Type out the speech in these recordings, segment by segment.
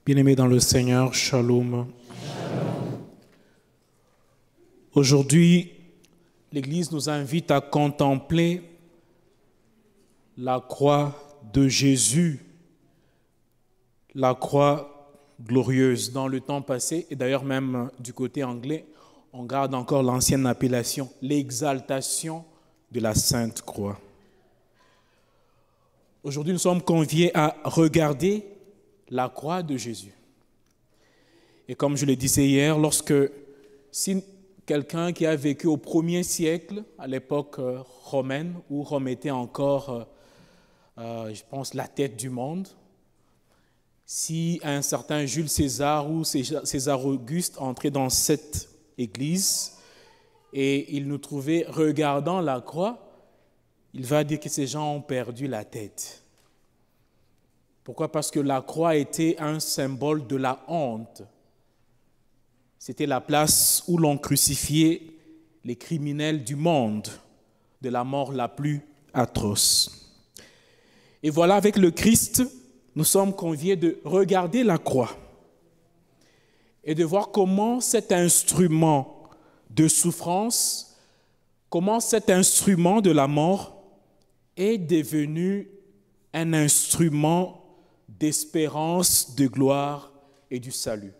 Bien-aimés dans le Seigneur, shalom. Aujourd'hui, l'Église nous invite à contempler la croix de Jésus, la croix glorieuse. Dans le temps passé, et d'ailleurs même du côté anglais, on garde encore l'ancienne appellation, l'exaltation de la Sainte Croix. Aujourd'hui, nous sommes conviés à regarder la croix de Jésus. Et comme je le disais hier, si quelqu'un qui a vécu au 1er siècle, à l'époque romaine, où Rome était encore, je pense, la tête du monde, si un certain Jules César ou César Auguste entrait dans cette église et il nous trouvait regardant la croix, il va dire que ces gens ont perdu la tête. Pourquoi? Parce que la croix était un symbole de la honte. C'était la place où l'on crucifiait les criminels du monde, de la mort la plus atroce. Et voilà, avec le Christ, nous sommes conviés de regarder la croix et de voir comment cet instrument de souffrance, comment cet instrument de la mort est devenu un instrument d'espérance, de gloire et du salut.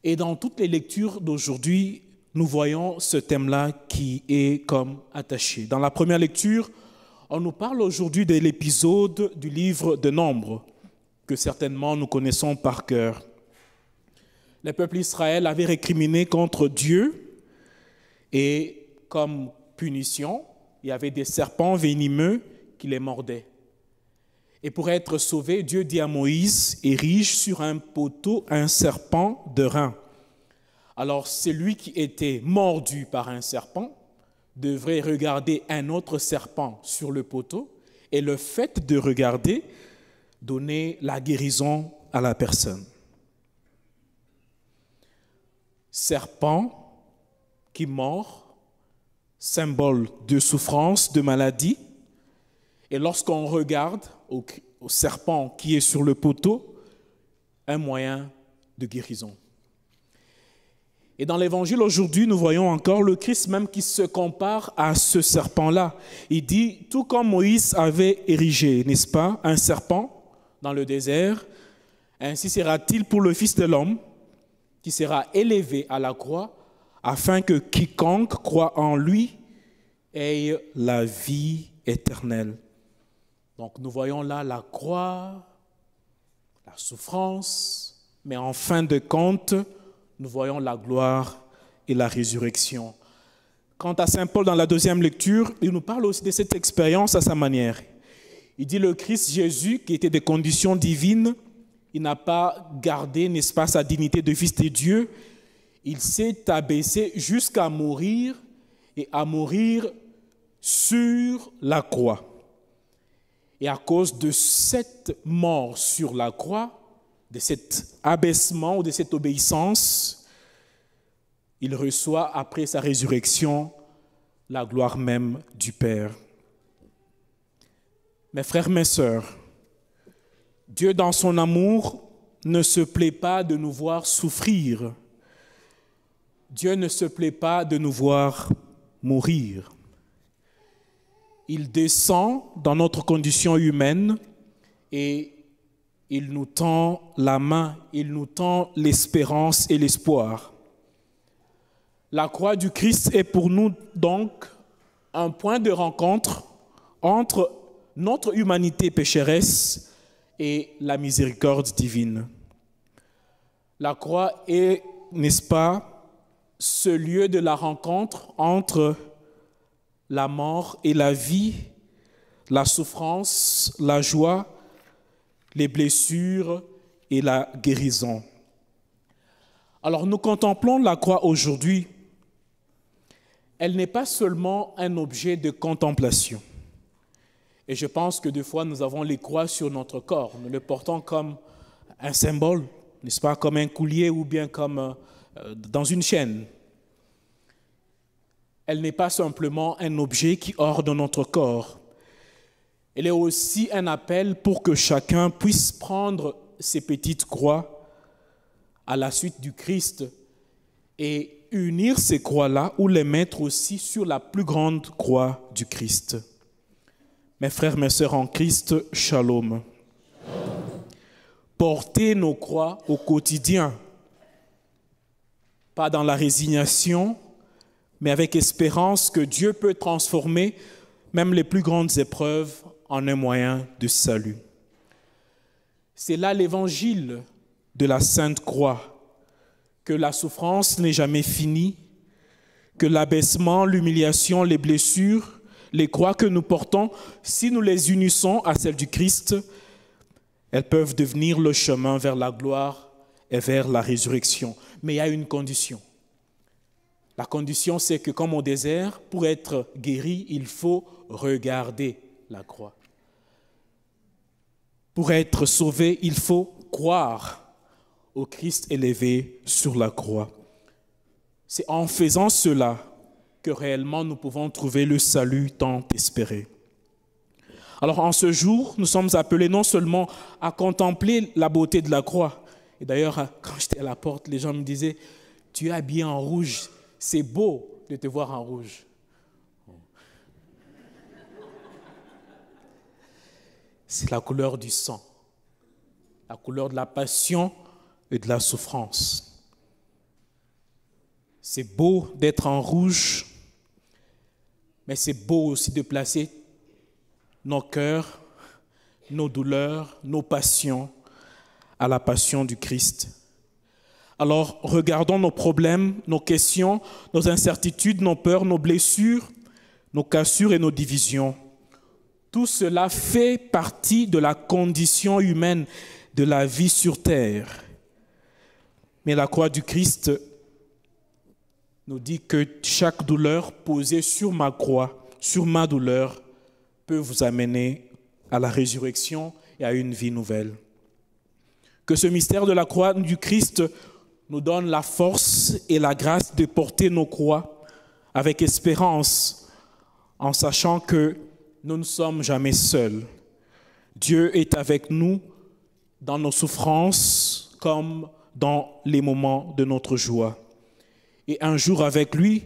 Et dans toutes les lectures d'aujourd'hui, nous voyons ce thème-là qui est comme attaché. Dans la première lecture, on nous parle aujourd'hui de l'épisode du livre de Nombres, que certainement nous connaissons par cœur. Le peuple d'Israël avait récriminé contre Dieu et comme punition, il y avait des serpents venimeux qui les mordaient. Et pour être sauvé, Dieu dit à Moïse, érige sur un poteau un serpent de rein. Alors celui qui était mordu par un serpent devrait regarder un autre serpent sur le poteau et le fait de regarder donnait la guérison à la personne. Serpent qui mord, symbole de souffrance, de maladie. Et lorsqu'on regarde au serpent qui est sur le poteau, un moyen de guérison. Et dans l'Évangile aujourd'hui, nous voyons encore le Christ même qui se compare à ce serpent-là. Il dit, tout comme Moïse avait érigé, n'est-ce pas, un serpent dans le désert, ainsi sera-t-il pour le Fils de l'homme qui sera élevé à la croix, afin que quiconque croit en lui ait la vie éternelle. Donc nous voyons là la croix, la souffrance, mais en fin de compte, nous voyons la gloire et la résurrection. Quant à Saint Paul dans la deuxième lecture, il nous parle aussi de cette expérience à sa manière. Il dit le Christ Jésus, qui était des conditions divines, il n'a pas gardé, n'est-ce pas, sa dignité de fils de Dieu. Il s'est abaissé jusqu'à mourir et à mourir sur la croix. Et à cause de cette mort sur la croix, de cet abaissement ou de cette obéissance, il reçoit après sa résurrection la gloire même du Père. Mes frères, mes sœurs, Dieu dans son amour ne se plaît pas de nous voir souffrir. Dieu ne se plaît pas de nous voir mourir. Il descend dans notre condition humaine et il nous tend la main, il nous tend l'espérance et l'espoir. La croix du Christ est pour nous donc un point de rencontre entre notre humanité pécheresse et la miséricorde divine. La croix est, n'est-ce pas, ce lieu de la rencontre entre la mort et la vie, la souffrance, la joie, les blessures et la guérison. Alors nous contemplons la croix aujourd'hui. Elle n'est pas seulement un objet de contemplation. Et je pense que des fois nous avons les croix sur notre corps. Nous le portons comme un symbole, n'est-ce pas, comme un collier ou bien comme dans une chaîne. Elle n'est pas simplement un objet qui orne notre corps. Elle est aussi un appel pour que chacun puisse prendre ces petites croix à la suite du Christ et unir ces croix-là ou les mettre aussi sur la plus grande croix du Christ. Mes frères, mes sœurs en Christ, shalom. Porter nos croix au quotidien, pas dans la résignation, mais avec espérance que Dieu peut transformer même les plus grandes épreuves en un moyen de salut. C'est là l'évangile de la Sainte Croix, que la souffrance n'est jamais finie, que l'abaissement, l'humiliation, les blessures, les croix que nous portons, si nous les unissons à celles du Christ, elles peuvent devenir le chemin vers la gloire et vers la résurrection. Mais il y a une condition. La condition, c'est que comme au désert, pour être guéri, il faut regarder la croix. Pour être sauvé, il faut croire au Christ élevé sur la croix. C'est en faisant cela que réellement nous pouvons trouver le salut tant espéré. Alors en ce jour, nous sommes appelés non seulement à contempler la beauté de la croix. Et d'ailleurs, quand j'étais à la porte, les gens me disaient « Tu es habillé en rouge, c'est beau de te voir en rouge. » C'est la couleur du sang, la couleur de la passion et de la souffrance. C'est beau d'être en rouge, mais c'est beau aussi de placer nos cœurs, nos douleurs, nos passions à la passion du Christ. Alors, regardons nos problèmes, nos questions, nos incertitudes, nos peurs, nos blessures, nos cassures et nos divisions. Tout cela fait partie de la condition humaine de la vie sur terre. Mais la croix du Christ nous dit que chaque douleur posée sur ma croix, sur ma douleur, peut vous amener à la résurrection et à une vie nouvelle. Que ce mystère de la croix du Christ nous donne la force et la grâce de porter nos croix avec espérance, en sachant que nous ne sommes jamais seuls. Dieu est avec nous dans nos souffrances comme dans les moments de notre joie. Et un jour avec lui,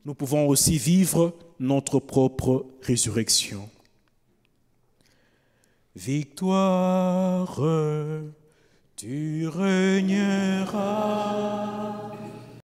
nous pouvons aussi vivre notre propre résurrection. Victoire, tu régneras.